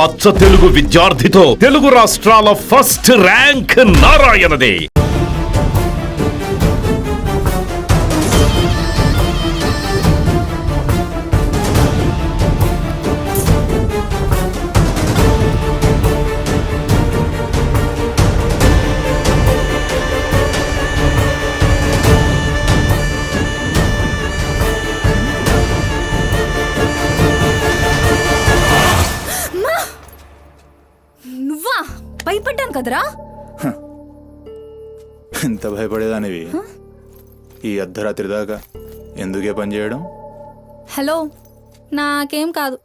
అచ్చ తెలుగు విద్యార్థితో తెలుగు రాష్ట్రాల first rank నారాయణదే. భయపడ్డాను కదరా. ఎంత భయపడేదానివి ఈ అర్ధరాత్రి దాకా ఎందుకే పని చేయడం? హలో, నాకేం కాదు.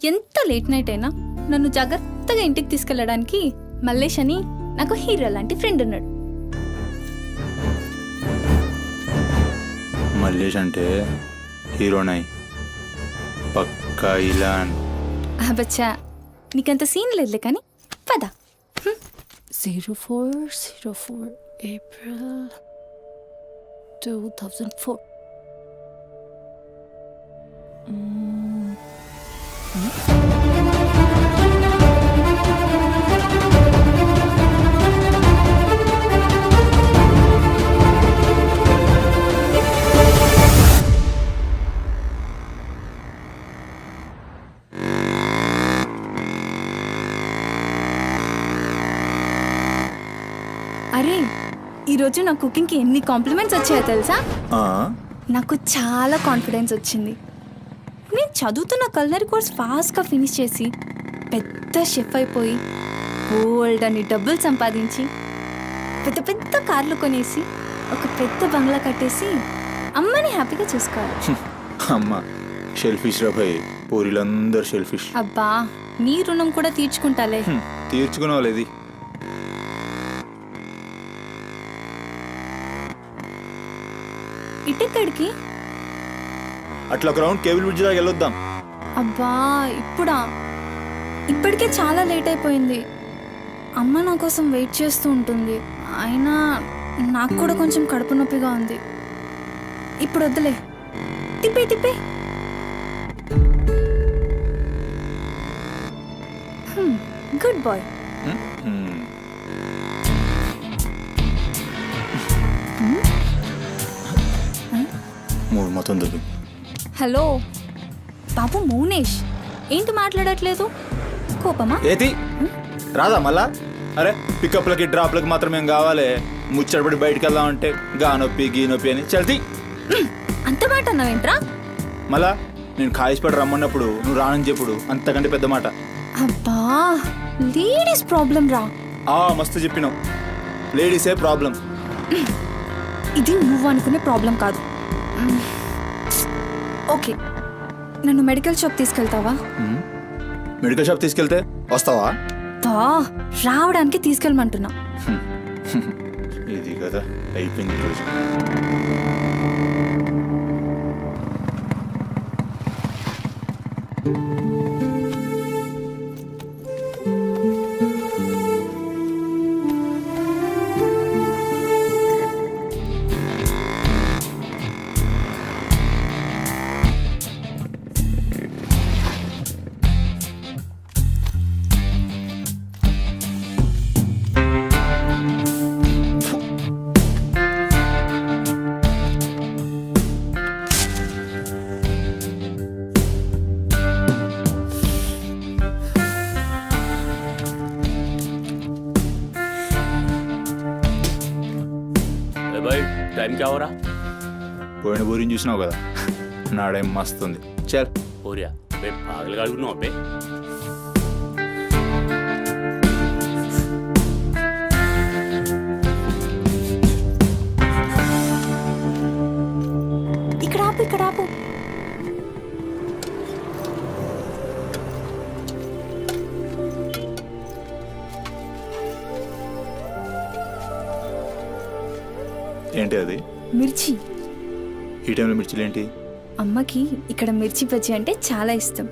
ఎంత లేట్ నైట్ అయినా నన్ను జాగ్రత్తగా ఇంటికి తీసుకెళ్ళడానికి మల్లేష్ అని నాకు హీరో లాంటి ఫ్రెండ్ ఉన్నాడు. మల్లేష్ అంటే హీరోనై పక్కా ఇలాన్. బచ్చా, నీకంత సీన్ లేదులే కానీ పద. 0404 April 2004. అరే, ఈరోజు నా కుకింగ్కి ఎన్ని కాంప్లిమెంట్స్ వచ్చాయో తెలుసా? నాకు చాలా కాన్ఫిడెన్స్ వచ్చింది. నేను చదువుతున్న కల్నరీ కోర్స్ ఫాస్ట్గా ఫినిష్ చేసి పెద్ద షెఫ్ అయిపోయి గోల్డ్ అని డబ్బులు సంపాదించి పెద్ద పెద్ద కార్లు కొనేసి ఒక పెద్ద బంగ్లా కట్టేసి అమ్మని హ్యాపీగా చూసుకోవాలి. అమ్మ షెల్ఫిష్ రా భయ్, పూరిలందరూ షెల్ఫిష్. అబ్బా, నీ రుణం కూడా తీర్చుకుంటాలే. తీర్చుకునేవాళ్ళేది. ఇటెక్కడికి? అట్లా గ్రౌండ్ కేబుల్ బ్రిడ్జ్ దాకా వెళ్ళొద్దాం. అబ్బా, ఇప్పుడా? ఇప్పటికే చాలా లేట్ అయిపోయింది. అమ్మ నా కోసం వెయిట్ చేస్తూ ఉంటుంది. అయినా నాకు కూడా కొంచెం కడుపు నొప్పిగా ఉంది. ఇప్పుడు వద్దులే, తిప్పే తిప్పే. Good boy. మూడు మొత్తం దొరికి. హలో బాబు మౌనేష్, ఏంటి మాట్లాడట్లేదు? కోపమా? ఏది రాదా మళ్ళా? అరే పికప్లకి డ్రాప్లకి మాత్రమేం కావాలి, ముచ్చటపడి బయటికి వెళ్దామంటే గా నొప్పి గీ నొప్పి అని చల్తి. అంత మాట అన్నావేంట్రా? మళ్ళా నేను కాయిస్పడి రమ్మన్నప్పుడు నువ్వు రానని చెప్పుడు అంతకంటే పెద్ద మాట. అబ్బా, లేడీస్ ప్రాబ్లం రా. మస్తు చెప్పినావు, లేడీసే ప్రాబ్లం. ఇది నువ్వు అనుకునే ప్రాబ్లం కాదు. ఓకే, నన్ను మెడికల్ షాప్ తీసుకెళ్తావా? మెడికల్ షాప్ తీసుకెళ్తే వస్తావా? రావడానికి తీసుకెళ్ళమంటున్నా. ఇది కదా అయిపోయింది రోజు. टाइम क्या हो रहा? పోయిన బోరిని చూసినావు కదా, నాడేం మస్తుంది. చల్ हो रहा बे, पागल गाड़ी ना बे. ఇక్కడ ఆపు, ఇక్కడ ఆపు. ఏంటి అది? మిర్చి. ఈ టైంలో మిర్చిలు ఏంటి? అమ్మకి ఇక్కడ మిర్చి బజ్జీ అంటే చాలా ఇష్టం.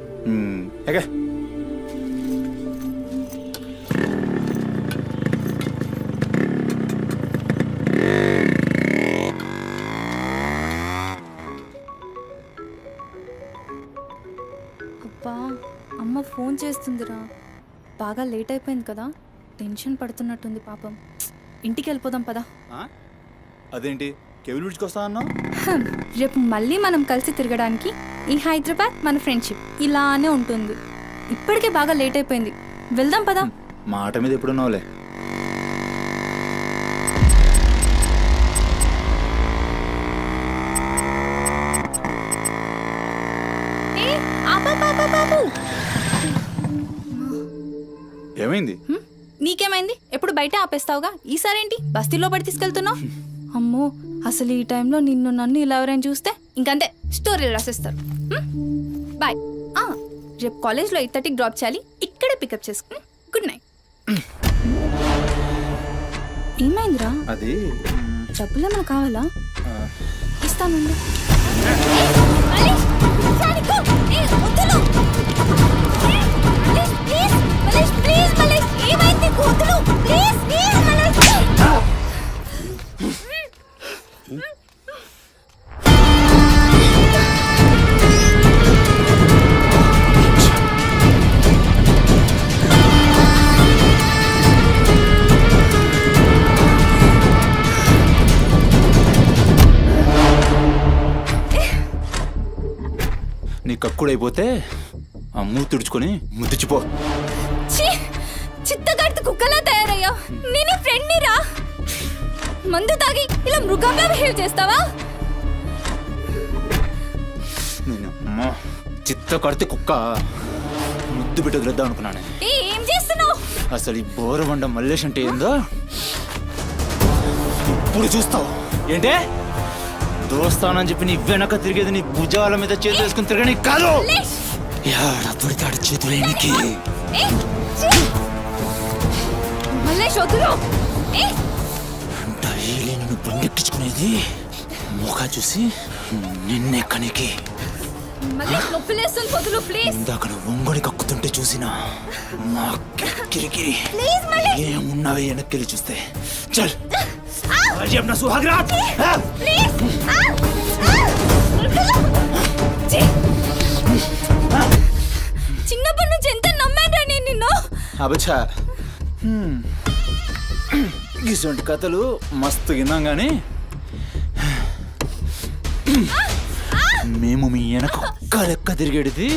అబ్బా, అమ్మ ఫోన్ చేస్తుందిరా. బాగా లేట్ అయిపోయింది కదా, టెన్షన్ పడుతున్నట్టుంది పాపం. ఇంటికి వెళ్ళిపోదాం పదా. అదేంటి కేబుల్ విడిచుకొస్తా అన్నావు? రేపు మళ్ళీ మనం కలిసి తిరగడానికి ఈ హైదరాబాద్ మన ఫ్రెండ్షిప్ ఇలానే ఉంటుంది. ఇప్పటికే బాగా లేట్ అయిపోయింది, వెళ్దాం పదా. మాట మీద ఎప్పుడున్నావులే. ఏమైంది? నీకేమైంది? ఎప్పుడు బయట ఆపేస్తావుగా, ఈసారేంటి బస్తీలో పడి తీసుకెళ్తున్నావు? అమ్మో, అసలు ఈ టైంలో నిన్ను నన్ను ఇలా ఎవరైనా చూస్తే ఇంకంతే, స్టోరీలు రాసేస్తారు. బాయ్. రేపు కాలేజ్లో 8:30కి డ్రాప్ చేయాలి, ఇక్కడే పికప్ చేసుకుని. Good night. ఏమైందిరా? అది డబ్బులు ఏమైనా కావాలా? ఇస్తాను. నీ కక్కుడైపోతే ఆ మూతి తుడుచుకొని ముద్దుచిపో. చిత్తగడితే కుక్కలా తయారయ్యా. నేను ఫ్రెండ్ రా. మందు తాగి ఇలా మృగంగా బిహేవ్ చేస్తావా? చిత్త కడితే కుక్క ముద్దు బిడ్డ వదిలేద్దాం అనుకున్నాను. ఏం చేస్తున్నావు? అసలు ఈ బోరబండ మల్లేష్ అంటే ఏందో ఇప్పుడు చూస్తావు. ఏంటే దోస్తానని చెప్పి నీ వెనక తిరిగేది నీ భుజాల మీద చేతులు వేసుకుని తిరగని కాదు. పడితాడు చేతులేనికి. డైలీ నిన్ను బండెక్కించుకునేది ముఖ చూసి నిన్నెక్కనికి. ఇందాక నువ్వు ఒంగొని కక్కుతుంటే చూసినా మా కిరికిరి ఏమున్నావే వెనక్కి చూస్తే. చల్ సుహాగ్రాట్. చిన్నప్పటి నుంచి ఎంత నమ్మాను నేను నిన్ను. అబచ్చా, ఇటువంటి కథలు మస్తు విన్నాం గానీ మేము మీ వెనక ఒక్క లెక్క తిరిగేది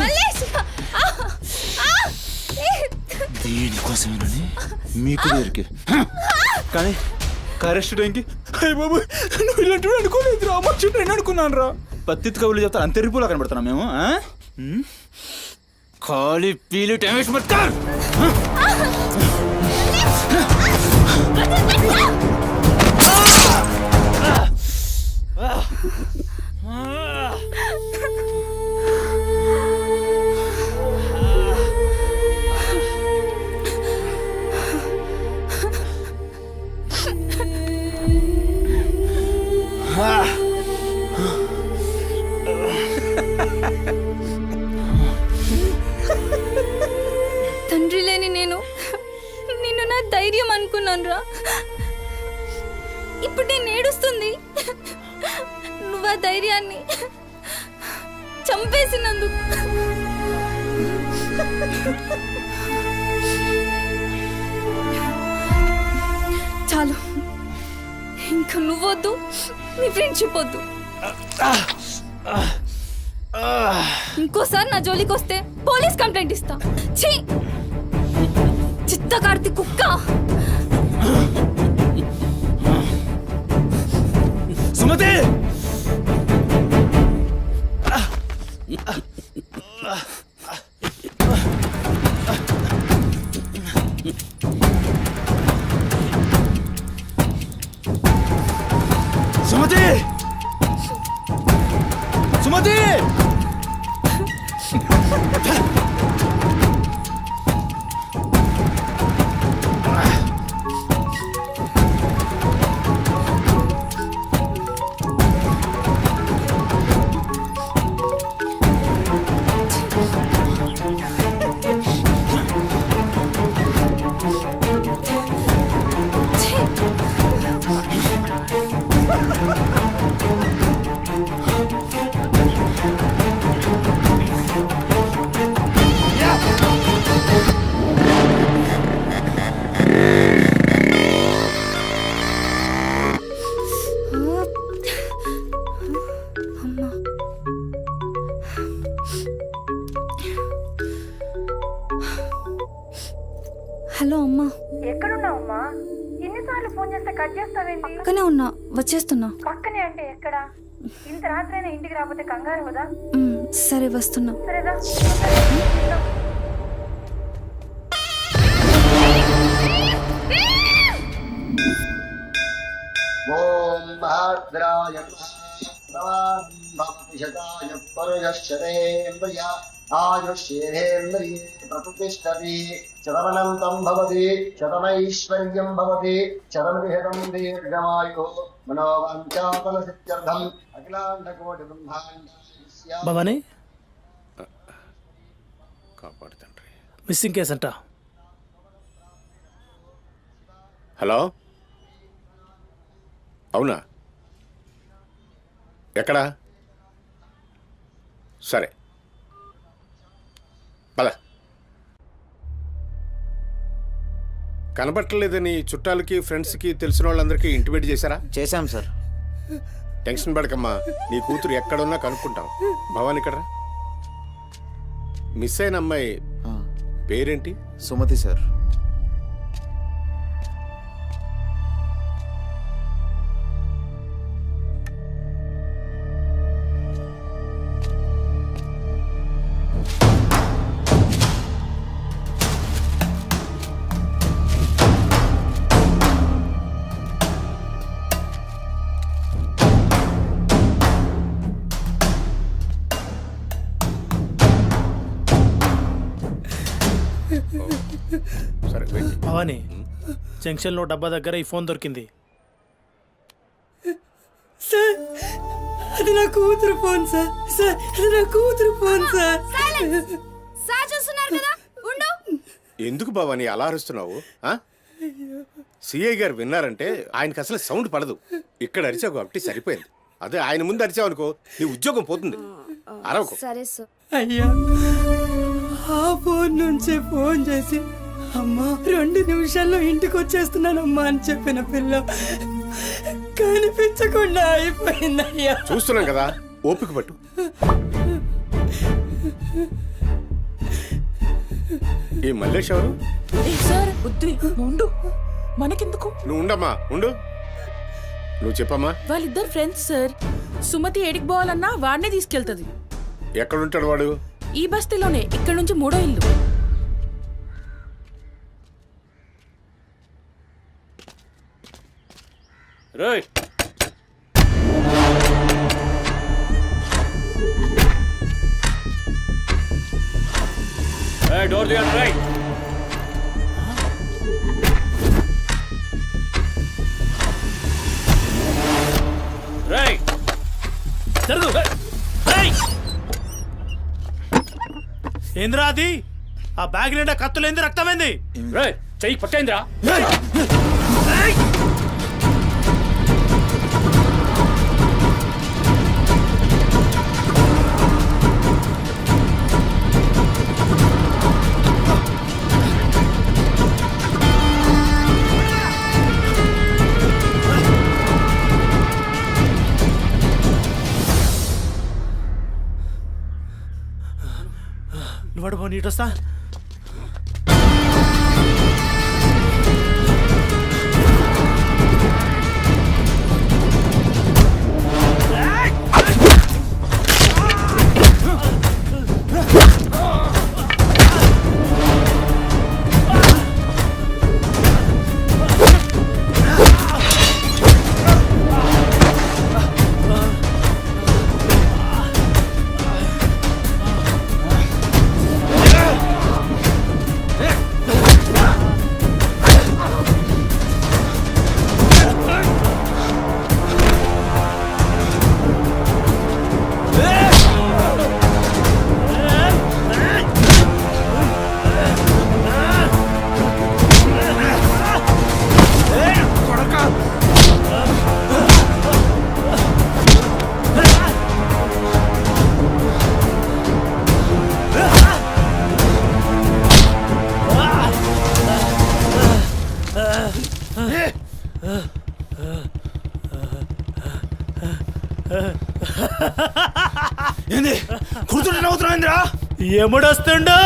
దేనికోసమేనని మీకు దొరికి. కానీ కరెస్ట్ టైంకి అయ్య బాబు నువ్వు ఇలాంటి అనుకోలేదు రా, మా చుట్టూ నేను అనుకున్నాను రా. పత్తిత్ కబుర్లు చెప్తాను అంత రిపోలా కనబడుతున్నాం మేము. ఖాళీ పీలి టైం వేస్ట్ మట్కార్. తండ్రి లేని నేను నిన్ను నా ధైర్యం అనుకున్నాను రా. ఇప్పుడు నేను ఏడుస్తుంది. నువ్వు ఆ ధైర్యాన్ని చంపేసినందుకు. చాలు, ఇంకా నువ్వొద్దు, నీ ఫ్రెండ్షిప్ వద్దు. ఇంకోసారి నా జోలికి వస్తే పోలీస్ కంప్లైంట్ ఇస్తా. ఛీ, చిత్తకార్తి కుక్క. సుమతి, సుమతి, సుమతి. హలో అమ్మా. ఎక్కడున్నావమ్మా? ఎన్నిసార్లు ఫోన్ చేస్తే కట్ చేస్తావేంటి? పక్కనే ఉన్నా, వచ్చేస్తున్నా. పక్కనే అంటే ఎక్కడ? ఇంత రాత్రైనా ఇంటికి రాకపోతే కంగారు కదా? సరే వస్తున్నా. సరేదా? ఓం భద్రాయ భక్తిశతాయ పరుయశ్చరేంద్రియ ఆయుష్యేంద్రియే ప్రతిష్టతి శతమనంతం భవతి శతమైశ్వర్యం భవతి శతమిహితం దీర్ఘమాయు మనోవాంఛాఫల సిద్ధ్యర్థం అఖిలాండకోటి బ్రహ్మాండ భవానీ కాపాడు తండ్రి. మిస్సింగ్ కేసు అంట. హలో, అవునా? ఎక్కడా? సరే పద. కనబట్టలేదని చుట్టాలకి ఫ్రెండ్స్కి తెలిసిన వాళ్ళందరికీ ఇంటిమేట్ చేశారా? చేశాం సార్. టెన్షన్ పడకమ్మా, నీ కూతురు ఎక్కడున్నా కనుక్కుంటాం. భవాని ఇక్కడ మిస్ అయిన అమ్మాయి పేరేంటి? సుమతి సార్. సరే వెయిట్. భవానీ, జంక్షన్లో డబ్బా దగ్గర ఈ ఫోన్ దొరికింది. సార్ అది నా కూతురు ఫోన్ సార్. సార్ అది నా కూతురు ఫోన్ సార్. సార్ చూస్తున్నారు కదా, ఉండు. ఎందుకు భవాని అలా అరుస్తున్నావు? సిఐ గారు విన్నారంటే ఆయనకి అసలు సౌండ్ పడదు. ఇక్కడ అరిచావు కాబట్టి సరిపోయింది. అదే ఆయన ముందు అరిచావు అనుకో, నీ ఉద్యోగం పోతుంది. అరవకు. సరే సార్. అయ్యా, ఆ ఫోన్ నుంచి ఫోన్ చేసి అమ్మా 2 నిమిషాల్లో ఇంటికి వచ్చేస్తున్నానమ్మా అని చెప్పిన పిల్ల కనిపించకుండా అయిపోయిందయ్యా. చూస్తున్నాం కదా, ఓపిక పట్టు. ఈ మల్లేష్ ఎవరు? సార్ వద్దు, ఉండు, మనకెందుకు? నువ్వు ఉండమ్మా, ఉండు. నువ్వు చెప్పమ్మా. వాళ్ళిద్దరు ఫ్రెండ్స్ సార్. సుమతి ఏడికి పోవాలన్నా వాడినే తీసుకెళ్తుంది. ఎక్కడుంటాడు వాడు? ఈ బస్తీలోనే, ఇక్కడ నుంచి 3వ ఇల్లు. రేయ్, డోర్ దిగండి. రైట్. రైట్. జరుగు. ఏంద్రా అది? ఆ బ్యాగ్ నిండా కత్తులేంది, రక్తమైంది? రేయ్, చెయ్యి పట్టేంద్రా. నువ్వు పో, నీటొస్తా. ఏంది కూర్చుంటే నవ్వుతున్నావు? ఎముడొస్తుండు?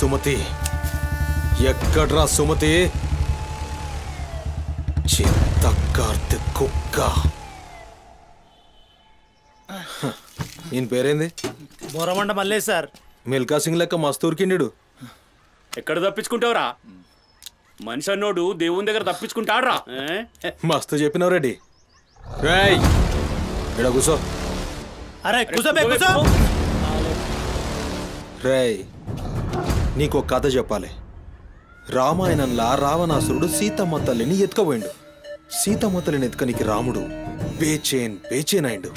సుమతి ఎక్కడ్రా సుమతి చిత్తకార్తె కుక్క ఈయన పేరేంది బోరమండ మళ్ళీ సార్ మిల్కా సింగ్ లెక్క మస్తూరికిండు ఎక్కడ తప్పించుకుంటావురా మనిషి అన్నోడు దేవుని దగ్గర తప్పించుకుంటాడ్రా మస్తు చెప్పినావు రెడ్డి రేయ్ ఇక్కడ కూసో అరే కూసోబే కూసో రేయ్ నీకు ఒక కథ చెప్పాలి రామాయణంలా రావణాసురుడు సీతమ్మ తల్లిని ఎత్తుకపోయిండు సీతమ్మ తల్లిని ఎత్తుకనికి రాముడు బేచేన్ అయిండు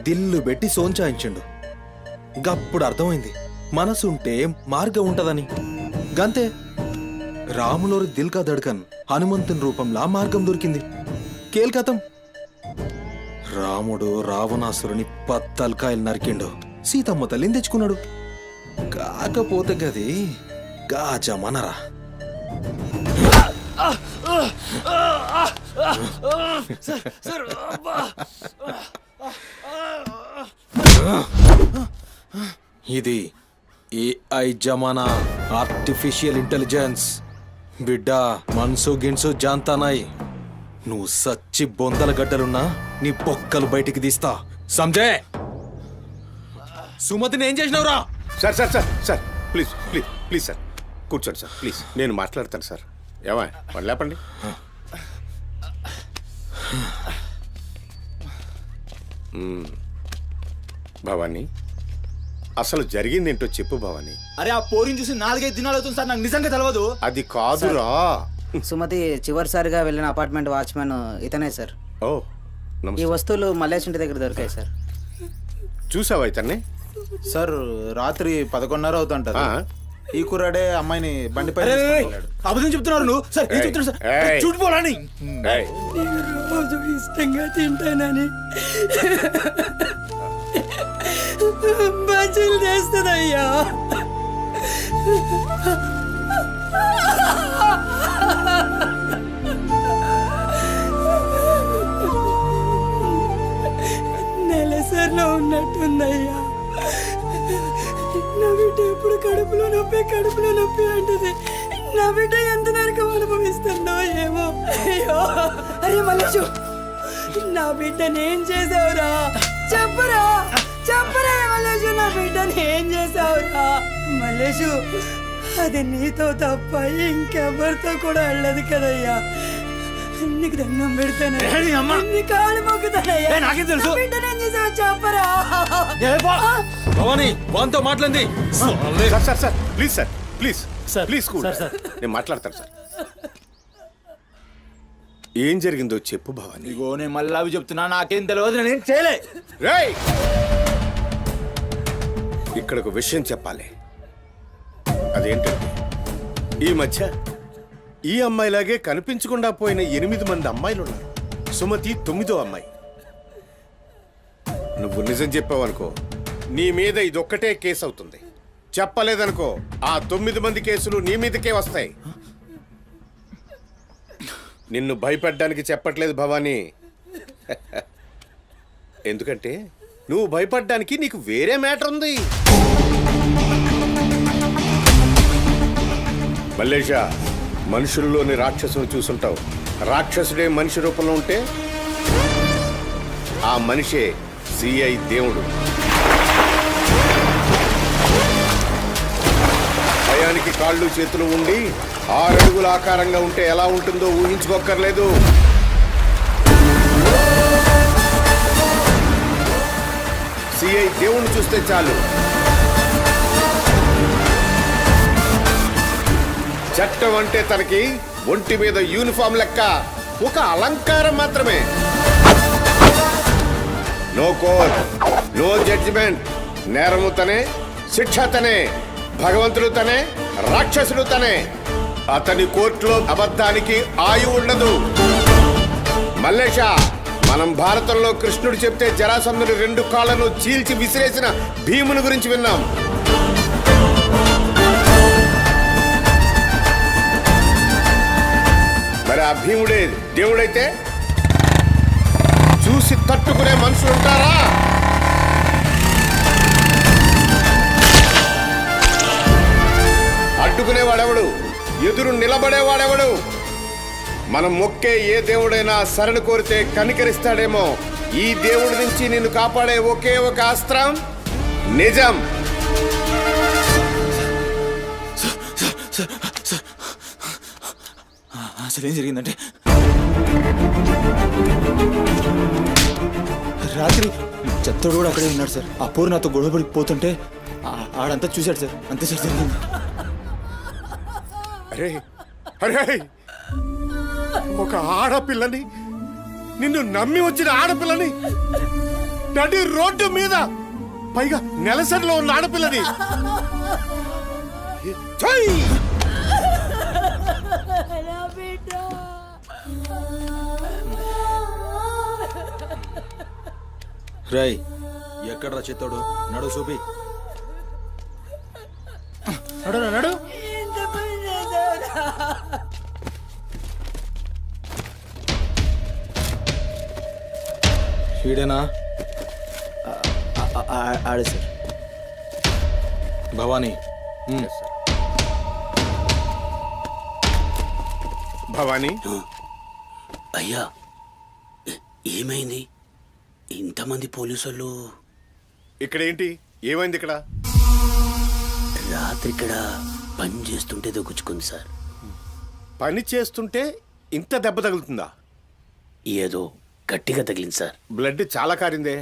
దిల్లు పెట్టి సోంచాయించిండు గప్పుడు అర్థమైంది మనసుంటే మార్గం ఉంటదని గంతే రాములోరి దిల్ కా దడ్కన్ హనుమంతుని రూపంలా మార్గం దొరికింది కేల్కతం రాముడు రావణాసురుని పత్తల్కాయలు నరికిండు సీతమ్మ తల్లిని తెచ్చుకున్నాడు కాకపోతే గది గాజమనరా ఇది ఏఐ జమానా ఆర్టిఫిషియల్ ఇంటెలిజెన్స్ బిడ్డ మనసు గిన్సు జాంతానాయ్ నువ్వు సచ్చి బొందల గడ్డలున్నా నీ పొక్కలు బయటికి తీస్తా సంజే సుమతిని ఏం చేసినావురా sir sir sir sir please please please sir కూర్చోండి సార్ ప్లీజ్ నేను మాట్లాడతాను సార్ ఏమా పని లేపండి భవానీ అసలు జరిగిందేంటో చెప్పు భవానీ. అరే ఆ పోరిని చూసి 4-5 దినాలు అవుతుంది సార్, నాకు నిజంగా తెలియదు. అది కాదురా. సుమతి చివరిసారిగా వెళ్ళిన అపార్ట్మెంట్ వాచ్మెన్ ఇతనే సార్. ఓ ఈ వస్తువులు మల్లేష్ ఇంటి దగ్గర దొరికాయి సార్. చూసావా ఇతన్ని? సార్ రాత్రి 11:30 అవుతుంటది. ఈ కుర్రాడే అమ్మాయిని బండిపై అబద్ధం చెప్తున్నారు నువ్వు. సార్ ఏం చెప్తున్నారు సార్? చూడిపోవాలని రోజు ఇష్టంగా తింటానని బజ్జీలు చేస్తుందయ్యా. నెలసరిలో ఉన్నట్టుందయ్యా. నా బిడ్డ ఎప్పుడు కడుపులో నొప్పి అంటది. నా బిడ్డ ఎంత నరకం అనుభవిస్తుందో ఏమో. అయ్యో అరే మల్లేషు, నా బిడ్డని ఏం చేసావురా? చెప్పరా మల్లేషు, నా బిడ్డని ఏం చేసావురా? మల్లేషు, అది నీతో తప్ప ఇంకెవరితో కూడా వెళ్ళదు కదయ్యా. నీకు దండం పెడతాను, నీ కాళ్ళు మొక్కుతానయ్యా. నాకేం తెలుసు? బిడ్డనేం చేసావు చెప్పరా? భవానీ వాంతో మాట్లాడింది. Sir sir please sir please sir please sir నేను మాట్లాడతాను సార్. ఏం జరిగిందో చెప్పు భవానీ. ఇగో నేను మళ్ళీ అవి చెప్తున్నా, నాకేం తెలియదు, నేనేం చేయలే. రేయ్, ఇక్కడ ఒక విషయం చెప్పాలి. అదేంటంటే ఈ మధ్య ఈ అమ్మాయిలాగే కనిపించకుండా పోయిన 8 మంది అమ్మాయిలు ఉన్నారు. సుమతి 9వ అమ్మాయి. నువ్వు నిజం చెప్పావనుకో, నీ మీద ఇదొక్కటే కేసు అవుతుంది. చెప్పలేదనుకో, ఆ 9 మంది కేసులు నీ మీదకే వస్తాయి. నిన్ను భయపడ్డానికి చెప్పట్లేదు భవానీ. ఎందుకంటే నువ్వు భయపడ్డానికి నీకు వేరే మ్యాటర్ ఉంది. మల్లేషా, మనుషుల్లోని రాక్షసుని చూసుంటావు. రాక్షసుడే మనిషి రూపంలో ఉంటే ఆ మనిషే సిఐ దేవుడు. భయానికి కాళ్ళు చేతులు ఉండి 6 అడుగుల ఆకారంగా ఉంటే ఎలా ఉంటుందో ఊహించుకోక్కర్లేదు. సిఐ దేవుణ్ణి చూస్తే చాలు, చట్టం అంటే తనకి ఒంటి మీద యూనిఫామ్ లెక్క ఒక అలంకారం మాత్రమే. No court, no judgement. నేరము తనే, శిక్ష తనే, భగవంతుడు తనే, రాక్షసుడు తనే. అతని కోర్టులో అబద్ధానికి ఆయువు ఉండదు. మల్లేష, మనం భారతంలో కృష్ణుడు చెప్తే జరాసంధుడి 2 కాళ్లను చీల్చి విసిరేసిన భీముని గురించి విన్నాం. మరి ఆ భీముడే దేవుడైతే చూసి తట్టుకునే మనుషులు ఉంటారా? అడ్డుకునేవాడెవడు? ఎదురు నిలబడేవాడెవడు? మనం మొక్కే ఏ దేవుడైనా శరణు కోరితే కనికరిస్తాడేమో. ఈ దేవుడి నుంచి నిన్ను కాపాడే ఒకే ఒక అస్త్రం నిజం. అసలు ఏం జరిగిందంటే రాత్రి చెత్తోడు కూడా అక్కడే ఉన్నాడు సార్. ఆ పోరు నాతో గొడవపడి పోతుంటే ఆడంతా చూశాడు సార్. అంతే సార్ జరిగింది. అరే అరే, ఒక ఆడపిల్లని, నిన్ను నమ్మి వచ్చిన ఆడపిల్లని నడి రోడ్డు మీద, పైగా నెలసరిలో ఉన్న ఆడపిల్లని ఛై! రై ఎక్కడ్రా చిత్తోడు? నడు చూపి. నడు నడు. ఈడేనా? ఆడే సార్. భవానీ. భవానీ, అయ్యా ఏమైంది? ఇంతమంది పోలీసులు ఇక్కడేంటి? ఏమైంది ఇక్కడ? రాత్రి ఇక్కడ పని చేస్తుంటే దొక్కుచుకుంది సార్. పని చేస్తుంటే ఇంత దెబ్బ తగులుతుందా? ఏదో గట్టిగా తగిలింది సార్. బ్లడ్ చాలా కారిందే.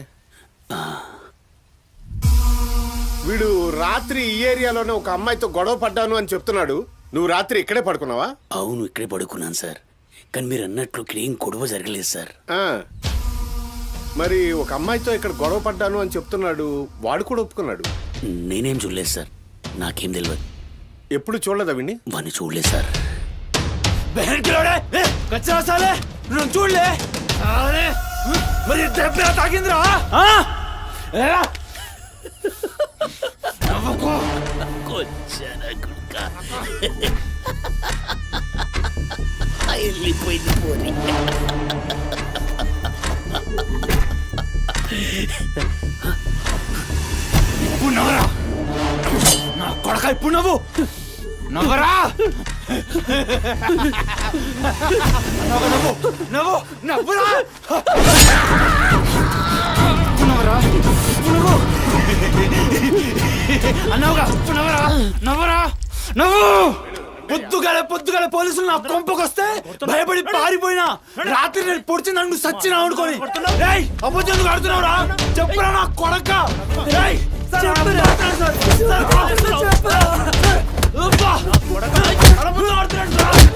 వీడు రాత్రి ఈ ఏరియాలోనే ఒక అమ్మాయితో గొడవ పడ్డాను అని చెప్తున్నాడు. నువ్వు రాత్రి ఇక్కడే పడుకున్నావా? అవును, ఇక్కడే పడుకున్నాను సార్. కానీ మీరు అన్నట్లు ఇక్కడ ఏం గొడవ జరగలేదు సార్. మరి ఒక అమ్మాయితో ఇక్కడ గొడవ పడ్డాను అని చెప్తున్నాడు. వాడు కూడా ఒప్పుకున్నాడు. నేనేం చూడలేదు సార్. నాకేం తెలియదు. ఎప్పుడు చూడలేదా విని? వాడిని చూడలేదు సార్. చూడలే మరి దెబ్బ తాగిందిరా. వెళ్ళిపోయింది పోనీ. ఇప్పుడు నవ్వరా నా కొడక. ఇప్పుడు నవ్వు నవ్వరా. నవ్వు నవ్వు నవ్వురా. నవ్వరా. నవ్వు అన్నావుగా. నవ్వరా నవ్వరా నవ్వు. పొద్దుగాల పోలీసులు నా కొంపకొస్తే భయపడి పారిపోయినా. రాత్రి నేను పొడిచి నన్ను సచ్చినా అనుకోని అబద్ధం ఆడుతున్నావురా. చెప్పురా నా కొడక.